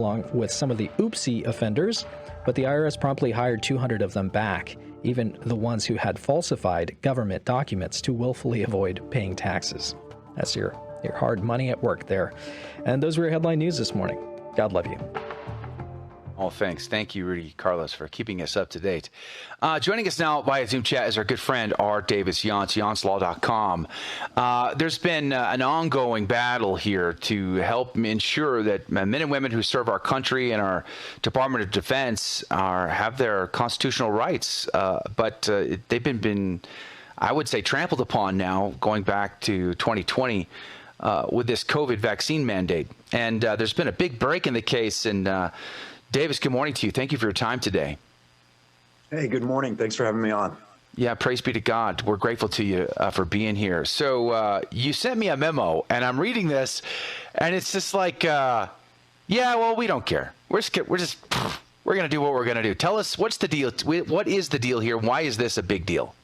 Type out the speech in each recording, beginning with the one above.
along with some of the oopsie offenders, but the IRS promptly hired 200 of them back, even the ones who had falsified government documents to willfully avoid paying taxes. That's your hard money at work there. And those were your headline news this morning. God love you. Oh, thanks. Thank you, Rudy Carlos, for keeping us up to date. Joining us now via Zoom chat is our good friend, Davis Younts, YountsLaw.com. There's been an ongoing battle here to help ensure that men and women who serve our country and our Department of Defense have their constitutional rights. But they've been, I would say, trampled upon now, going back to 2020 with this COVID vaccine mandate. And there's been a big break in the case. And Davis, good morning to you. Thank you for your time today. Hey, good morning. Thanks for having me on. Yeah, praise be to God. We're grateful to you for being here. So you sent me a memo, and I'm reading this, and it's just like, yeah, well, we don't care. We're going to do what we're going to do. Tell us, what's the deal? What is the deal here? Why is this a big deal?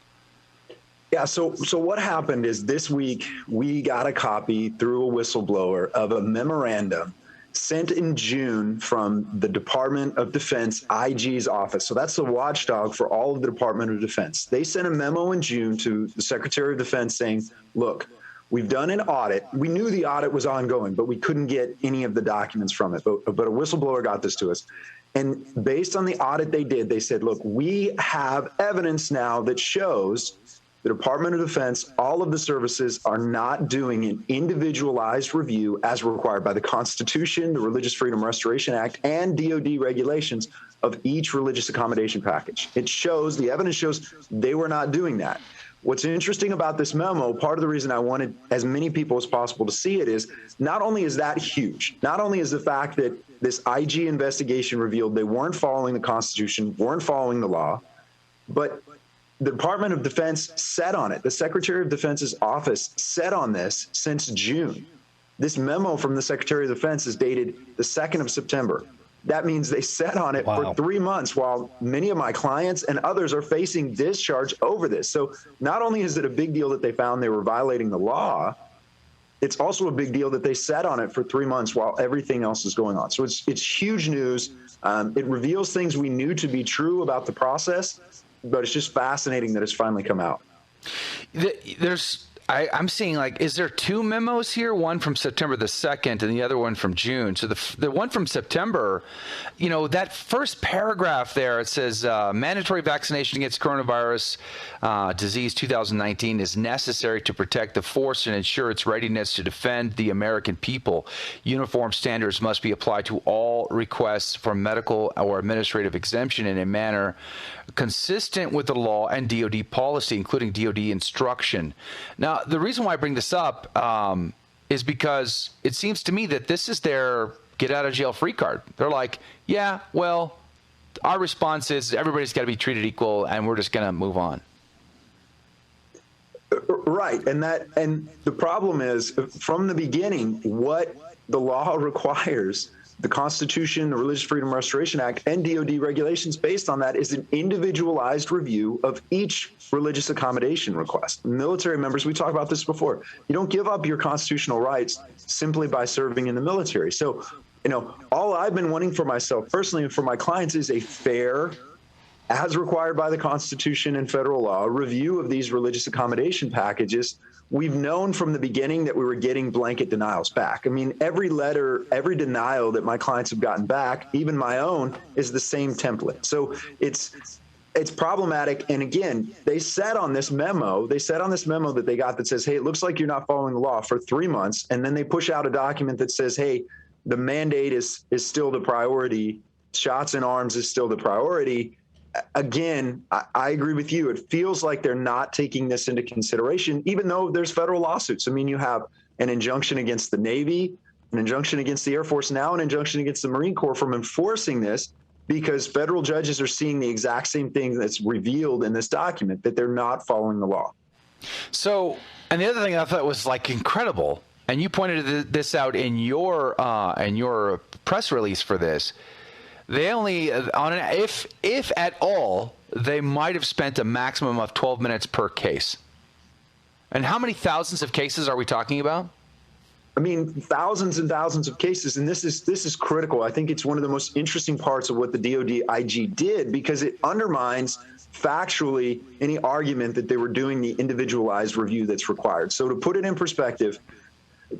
Yeah, so what happened is this week we got a copy through a whistleblower of a memorandum sent in June from the Department of Defense IG's office. So that's the watchdog for all of the Department of Defense. They sent a memo in June to the Secretary of Defense saying, look, we've done an audit. We knew the audit was ongoing, but we couldn't get any of the documents from it. But a whistleblower got this to us. And based on the audit they did, they said, look, we have evidence now that shows the Department of Defense, all of the services are not doing an individualized review as required by the Constitution, the Religious Freedom Restoration Act, and DOD regulations of each religious accommodation package. The evidence shows they were not doing that. What's interesting about this memo, part of the reason I wanted as many people as possible to see it is not only is that huge, not only is the fact that this IG investigation revealed they weren't following the Constitution, weren't following the law, but the Department of Defense sat on it. The Secretary of Defense's office sat on this since June. This memo from the Secretary of Defense is dated the 2nd of September. That means they sat on it for 3 months while many of my clients and others are facing discharge over this. So not only is it a big deal that they found they were violating the law, it's also a big deal that they sat on it for 3 months while everything else is going on. So it's huge news. It reveals things we knew to be true about the process, but it's just fascinating that it's finally come out. I'm seeing, like, is there two memos here? One from September the 2nd and the other one from June. So the one from September, that first paragraph there, it says mandatory vaccination against coronavirus disease 2019 is necessary to protect the force and ensure its readiness to defend the American people. Uniform standards must be applied to all requests for medical or administrative exemption in a manner consistent with the law and DOD policy, including DOD instruction. Now, the reason why I bring this up is because it seems to me that this is their get-out-of-jail-free card. They're like, yeah, well, our response is everybody's got to be treated equal, and we're just going to move on. Right, and the problem is, from the beginning, what the law requires, the Constitution, the Religious Freedom Restoration Act, and DOD regulations based on that is an individualized review of each religious accommodation request. Military members, we talked about this before, you don't give up your constitutional rights simply by serving in the military. So, all I've been wanting for myself personally and for my clients is a fair, as required by the Constitution and federal law, review of these religious accommodation packages. We've known from the beginning that we were getting blanket denials back. I mean, every letter, every denial that my clients have gotten back, even my own, is the same template. So it's problematic. And again, they sat on this memo. They sat on this memo that they got that says, hey, it looks like you're not following the law for 3 months. And then they push out a document that says, hey, the mandate is still the priority. Shots in arms is still the priority. Again, I agree with you. It feels like they're not taking this into consideration, even though there's federal lawsuits. I mean, you have an injunction against the Navy, an injunction against the Air Force, now an injunction against the Marine Corps from enforcing this because federal judges are seeing the exact same thing that's revealed in this document, that they're not following the law. So, and the other thing I thought was like incredible, and you pointed this out in your press release for this, they only, if at all, they might have spent a maximum of 12 minutes per case. And how many thousands of cases are we talking about? I mean, thousands and thousands of cases, and this is critical. I think it's one of the most interesting parts of what the DoD IG did, because it undermines factually any argument that they were doing the individualized review that's required. So to put it in perspective,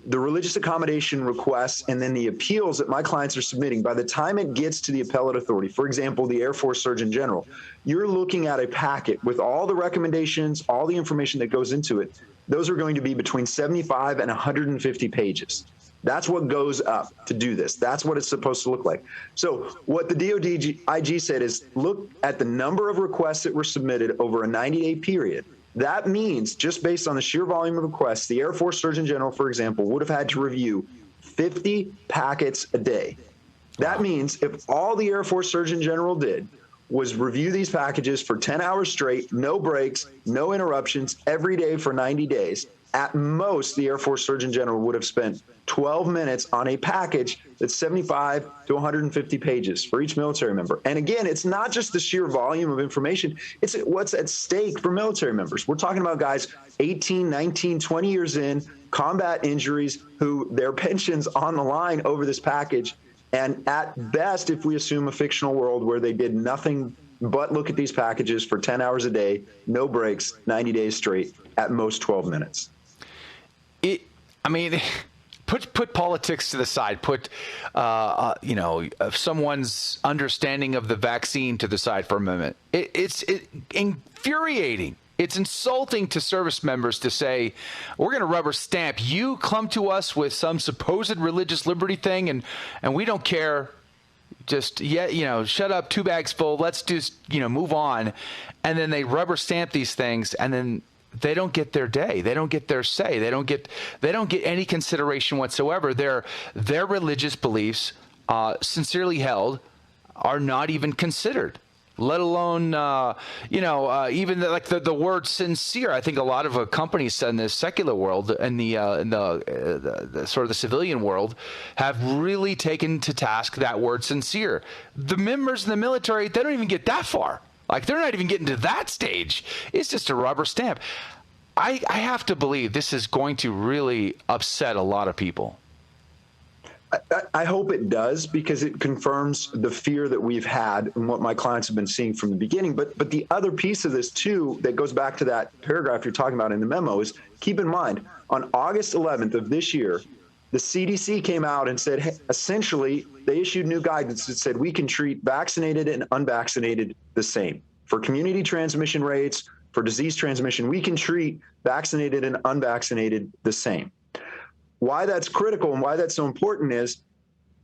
the religious accommodation requests and then the appeals that my clients are submitting, by the time it gets to the appellate authority, for example, the Air Force Surgeon General, you're looking at a packet with all the recommendations, all the information that goes into it. Those are going to be between 75 and 150 pages. That's what goes up to do this. That's what it's supposed to look like. So what the DoD IG said is, look at the number of requests that were submitted over a 90-day period. That means, just based on the sheer volume of requests, the Air Force Surgeon General, for example, would have had to review 50 packets a day. That means if all the Air Force Surgeon General did was review these packages for 10 hours straight, no breaks, no interruptions, every day for 90 days, at most, the Air Force Surgeon General would have spent 12 minutes on a package that's 75 to 150 pages for each military member. And again, it's not just the sheer volume of information, it's what's at stake for military members. We're talking about guys 18, 19, 20 years in, combat injuries, who their pensions on the line over this package. And at best, if we assume a fictional world where they did nothing but look at these packages for 10 hours a day, no breaks, 90 days straight, at most 12 minutes. Put politics to the side. Put, someone's understanding of the vaccine to the side for a moment. It's infuriating. It's insulting to service members to say, we're going to rubber stamp. You come to us with some supposed religious liberty thing, and we don't care. Just, shut up, 2 bags full. Let's just, move on. And then they rubber stamp these things, and then they don't get their day. They don't get their say. They don't get any consideration whatsoever. Their religious beliefs, sincerely held, are not even considered. Let alone, even the word sincere. I think a lot of companies in the secular world and the sort of the civilian world have really taken to task that word sincere. The members in the military, they don't even get that far. Like, they're not even getting to that stage. It's just a rubber stamp. I have to believe this is going to really upset a lot of people. I hope it does, because it confirms the fear that we've had and what my clients have been seeing from the beginning. But the other piece of this, too, that goes back to that paragraph you're talking about in the memo is, keep in mind, on August 11th of this year, the CDC came out and said, hey, essentially, they issued new guidance that said we can treat vaccinated and unvaccinated the same. For community transmission rates, for disease transmission, we can treat vaccinated and unvaccinated the same. Why that's critical and why that's so important is,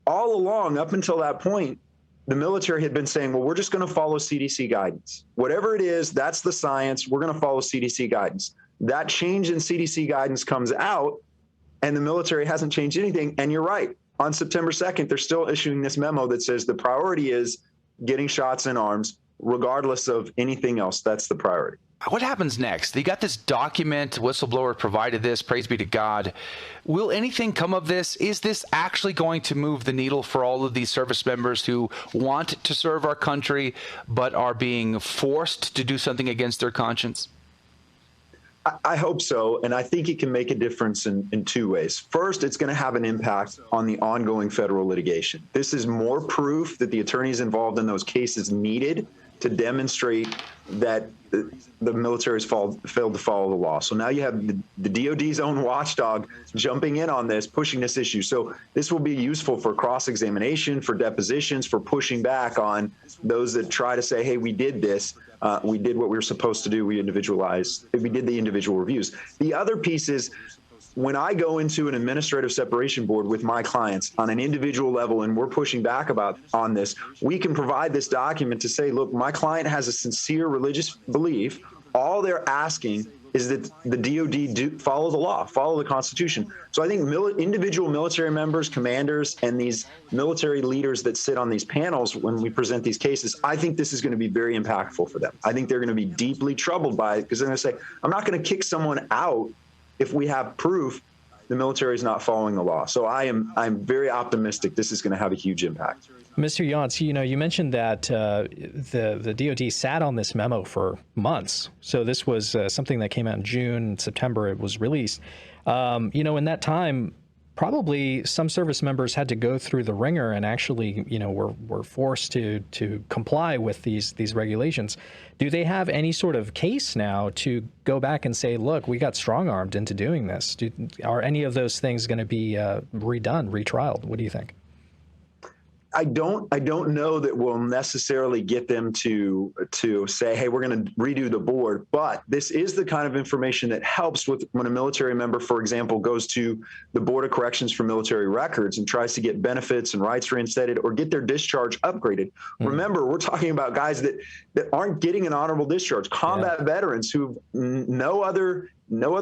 all along, up until that point, the military had been saying, well, we're just going to follow CDC guidance. Whatever it is, that's the science. We're going to follow CDC guidance. That change in CDC guidance comes out, and the military hasn't changed anything. And you're right. On September 2nd, they're still issuing this memo that says the priority is getting shots in arms, regardless of anything else. That's the priority. What happens next? You got this document, whistleblower provided this, praise be to God. Will anything come of this? Is this actually going to move the needle for all of these service members who want to serve our country but are being forced to do something against their conscience? I hope so, and I think it can make a difference in 2 ways. First, it's going to have an impact on the ongoing federal litigation. This is more proof that the attorneys involved in those cases needed to demonstrate that the military has failed to follow the law. So now you have the DOD's own watchdog jumping in on this, pushing this issue. So this will be useful for cross-examination, for depositions, for pushing back on those that try to say, hey, we did this. We did what we were supposed to do. We did the individual reviews. The other piece is, when I go into an administrative separation board with my clients on an individual level and we're pushing back on this, we can provide this document to say, look, my client has a sincere religious belief. All they're asking is that the DOD follow the law, follow the Constitution. So I think individual military members, commanders, and these military leaders that sit on these panels when we present these cases, I think this is going to be very impactful for them. I think they're going to be deeply troubled by it, because they're going to say, I'm not going to kick someone out if we have proof the military is not following the law. So I'm very optimistic this is going to have a huge impact. Mr. Younts, you mentioned that the DOD sat on this memo for months. So this was something that came out in June, September. It was released. In that time, probably some service members had to go through the ringer and actually, were forced to comply with these regulations. Do they have any sort of case now to go back and say, look, we got strong-armed into doing this? Are any of those things going to be redone, retrialed? What do you think? I don't know that we'll necessarily get them to say, hey, we're going to redo the board, but this is the kind of information that helps with when a military member, for example, goes to the Board of Corrections for Military Records and tries to get benefits and rights reinstated or get their discharge upgraded. Remember, we're talking about guys that aren't getting an honorable discharge, combat veterans who no other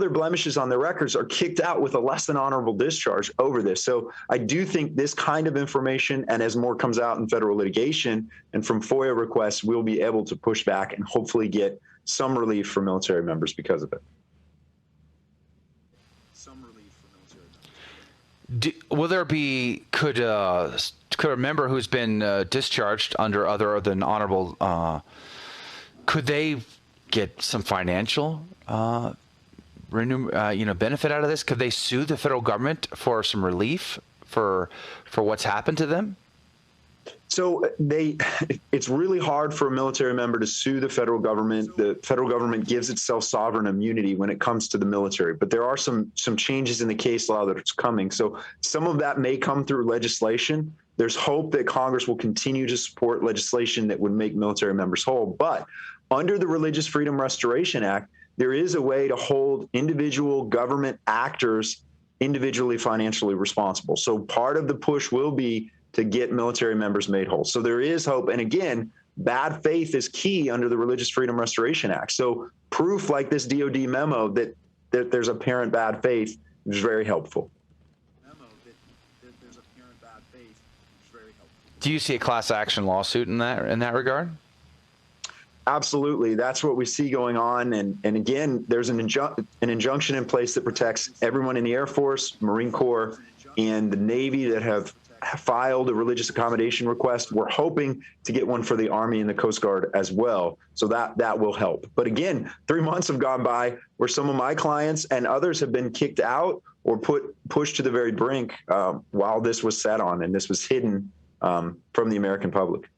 blemishes on their records are kicked out with a less than honorable discharge over this. So I do think this kind of information, and as more comes out in federal litigation and from FOIA requests, we'll be able to push back and hopefully get some relief for military members because of it. Will there be, could a member who's been discharged under other than honorable, could they get some financial benefit out of this? Could they sue the federal government for some relief for what's happened to them? So it's really hard for a military member to sue the federal government. The federal government gives itself sovereign immunity when it comes to the military, but there are some changes in the case law that it's coming. So some of that may come through legislation. There's hope that Congress will continue to support legislation that would make military members whole. But under the Religious Freedom Restoration Act, there is a way to hold individual government actors individually financially responsible. So part of the push will be to get military members made whole. So there is hope. And again, bad faith is key under the Religious Freedom Restoration Act. So proof like this DOD memo that there's apparent bad faith is very helpful. Do you see a class action lawsuit in that regard? Absolutely. That's what we see going on. And again, there's an injunction in place that protects everyone in the Air Force, Marine Corps, and the Navy that have filed a religious accommodation request. We're hoping to get one for the Army and the Coast Guard as well. So that will help. But again, 3 months have gone by where some of my clients and others have been kicked out or pushed to the very brink while this was sat on and this was hidden from the American public.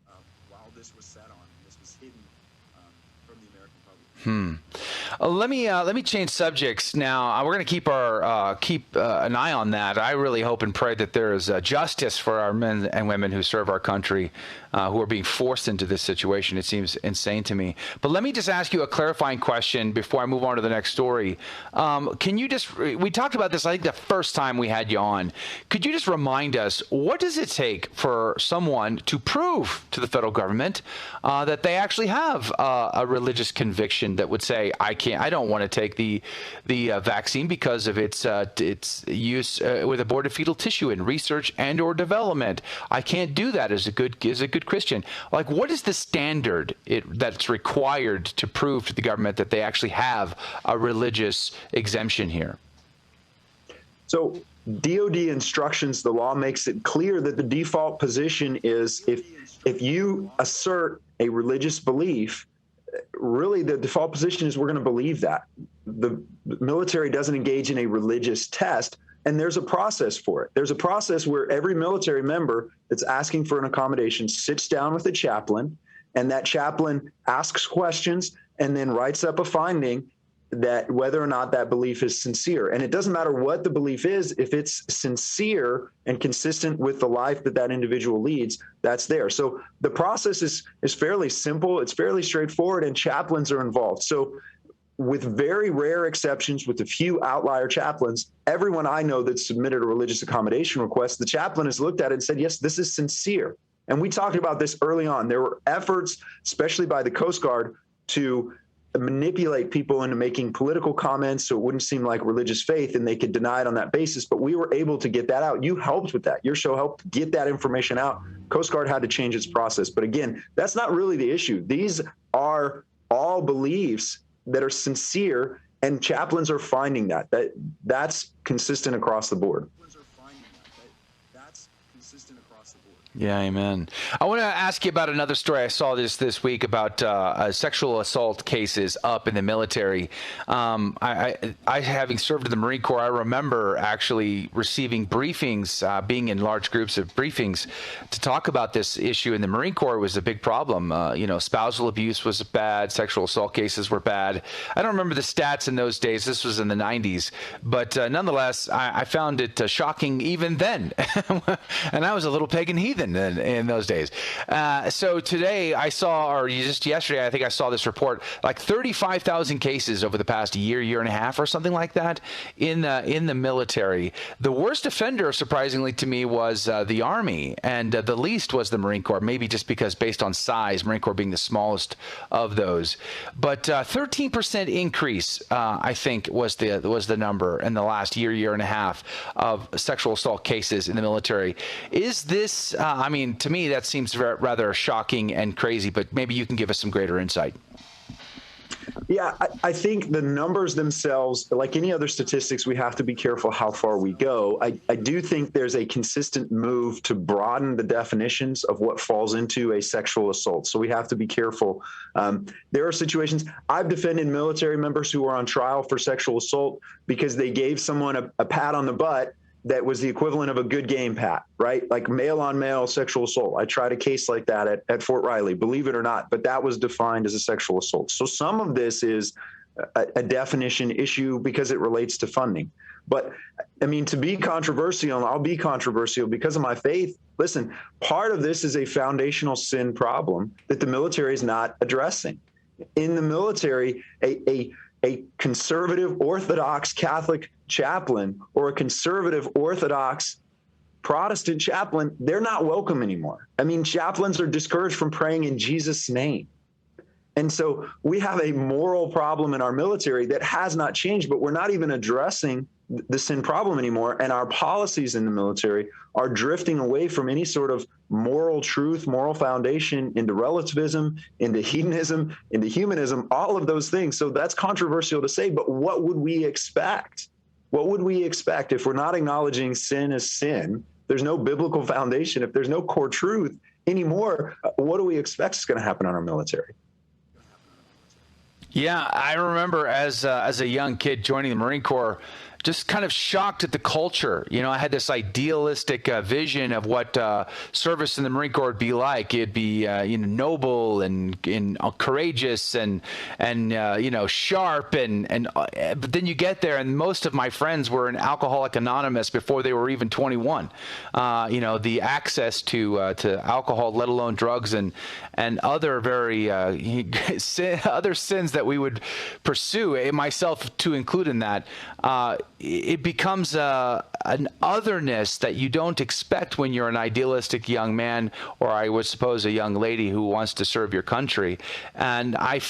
Let me change subjects now. We're going to keep an eye on that. I really hope and pray that there is justice for our men and women who serve our country, who are being forced into this situation. It seems insane to me. But let me just ask you a clarifying question before I move on to the next story. Can you we talked about this, I think, the first time we had you on. Could you just remind us, what does it take for someone to prove to the federal government that they actually have a religious conviction that would say, I don't want to take the vaccine because of its use with aborted fetal tissue in research and or development. I can't do that as a good Christian. Like, what is the standard that's required to prove to the government that they actually have a religious exemption here? So DOD instructions, the law makes it clear that the default position is if you assert a religious belief, really the default position is we're going to believe that. The military doesn't engage in a religious test, and there's a process for it. There's a process where every military member that's asking for an accommodation sits down with a chaplain, and that chaplain asks questions and then writes up a finding that whether or not that belief is sincere. And it doesn't matter what the belief is, if it's sincere and consistent with the life that individual leads, that's there. So the process is fairly simple, it's fairly straightforward, and chaplains are involved. So with very rare exceptions, with a few outlier chaplains, everyone I know that submitted a religious accommodation request, the chaplain has looked at it and said, yes, this is sincere. And we talked about this early on. There were efforts, especially by the Coast Guard, to manipulate people into making political comments so it wouldn't seem like religious faith and they could deny it on that basis. But we were able to get that out. You helped with that. Your show helped get that information out. Coast Guard had to change its process. But again, that's not really the issue. These are all beliefs that are sincere, and chaplains are finding that's consistent across the board. Yeah, amen. I want to ask you about another story I saw this week about sexual assault cases up in the military. I having served in the Marine Corps, I remember actually receiving briefings, being in large groups of briefings to talk about this issue. In the Marine Corps, it was a big problem. Spousal abuse was bad, sexual assault cases were bad. I don't remember the stats in those days. This was in the 90s, but nonetheless, I found it shocking even then. And I was a little pagan heathen in those days. So today I saw, or just yesterday, I think I saw this report, like 35,000 cases over the past year and a half or something like that in the military. The worst offender, surprisingly to me, was the Army, and the least was the Marine Corps, maybe just because based on size, Marine Corps being the smallest of those. But 13% increase, I think, was the number in the last year and a half of sexual assault cases in the military. Is this, to me, that seems rather shocking and crazy, but maybe you can give us some greater insight. Yeah, I think the numbers themselves, like any other statistics, we have to be careful how far we go. I do think there's a consistent move to broaden the definitions of what falls into a sexual assault. So we have to be careful. There are situations, I've defended military members who were on trial for sexual assault because they gave someone a pat on the butt that was the equivalent of a good game pat, right? Like male on male sexual assault. I tried a case like that at Fort Riley, believe it or not, but that was defined as a sexual assault. So some of this is a definition issue because it relates to funding. But to be controversial, and I'll be controversial because of my faith. Listen, part of this is a foundational sin problem that the military is not addressing. In the military, a conservative Orthodox Catholic chaplain or a conservative Orthodox Protestant chaplain, they're not welcome anymore. Chaplains are discouraged from praying in Jesus' name. And so we have a moral problem in our military that has not changed, but we're not even addressing the sin problem anymore. And our policies in the military are drifting away from any sort of moral truth, moral foundation into relativism, into hedonism, into humanism, all of those things. So that's controversial to say, but what would we expect? What would we expect if we're not acknowledging sin as sin? There's no biblical foundation. If there's no core truth anymore, what do we expect is going to happen on our military? Yeah, I remember as a young kid joining the Marine Corps, just kind of shocked at the culture. I had this idealistic vision of what service in the Marine Corps would be like. It'd be noble and courageous and sharp but then you get there and most of my friends were in Alcoholic Anonymous before they were even 21. The access to alcohol, let alone drugs and other very other sins that we would pursue, myself to include in that. It becomes an otherness that you don't expect when you're an idealistic young man, or I would suppose a young lady who wants to serve your country. And I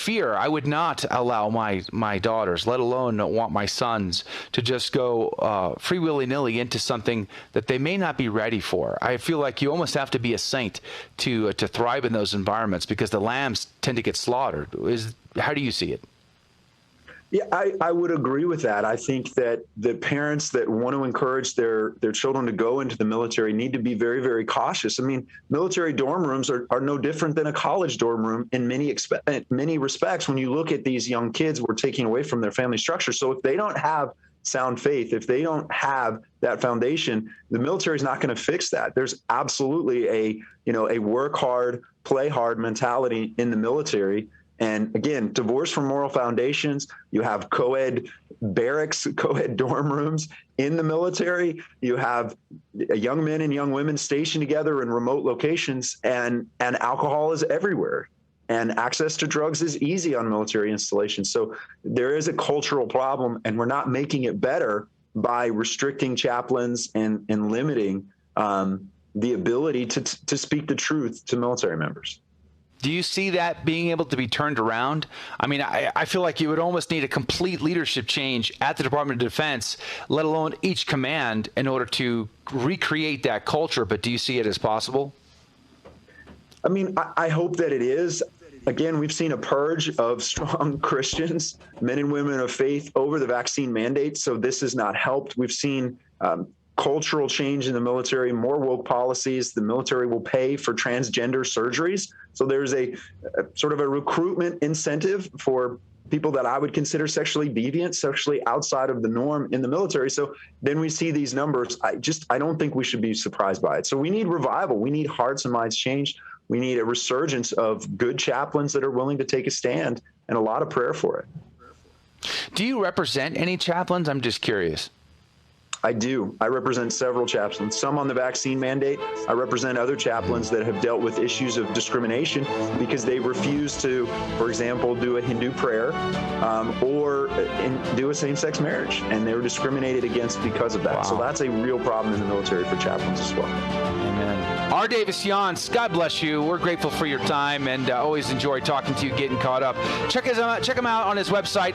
would not allow my daughters, let alone want my sons, to just go free willy-nilly into something that they may not be ready for. I feel like you almost have to be a saint to thrive in those environments because the lambs tend to get slaughtered. How do you see it? Yeah, I would agree with that. I think that the parents that want to encourage their children to go into the military need to be very, very cautious. Military dorm rooms are no different than a college dorm room in many respects. When you look at these young kids, we're taking away from their family structure. So if they don't have sound faith, if they don't have that foundation, the military is not going to fix that. There's absolutely a work hard, play hard mentality in the military. And again, divorce from moral foundations. You have co-ed barracks, co-ed dorm rooms in the military. You have young men and young women stationed together in remote locations, and alcohol is everywhere. And access to drugs is easy on military installations. So there is a cultural problem, and we're not making it better by restricting chaplains and limiting the ability to speak the truth to military members. Do you see that being able to be turned around? I feel like you would almost need a complete leadership change at the Department of Defense, let alone each command, in order to recreate that culture. But do you see it as possible? I hope that it is. Again, we've seen a purge of strong Christians, men and women of faith, over the vaccine mandates. So this has not helped. We've seen cultural change in the military, more woke policies. The military will pay for transgender surgeries. So there's a sort of a recruitment incentive for people that I would consider sexually deviant, sexually outside of the norm in the military. So then we see these numbers. I don't think we should be surprised by it. So we need revival. We need hearts and minds changed. We need a resurgence of good chaplains that are willing to take a stand, and a lot of prayer for it. Do you represent any chaplains? I'm just curious. I do. I represent several chaplains, some on the vaccine mandate. I represent other chaplains that have dealt with issues of discrimination because they refuse to, for example, do a Hindu prayer or do a same-sex marriage, and they were discriminated against because of that. Wow. So that's a real problem in the military for chaplains as well. Amen. Our Davis Younts, God bless you. We're grateful for your time and always enjoy talking to you, getting caught up. Check him out on his website,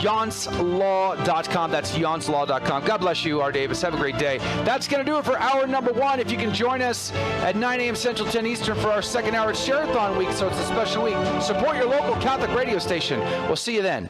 YountsLaw.com. That's YountsLaw.com. God bless you, R. Davis. Have a great day. That's going to do it for hour number 1. If you can join us at 9 a.m. Central, 10 Eastern for our second hour. It's Share-a-thon week, so it's a special week. Support your local Catholic radio station. We'll see you then.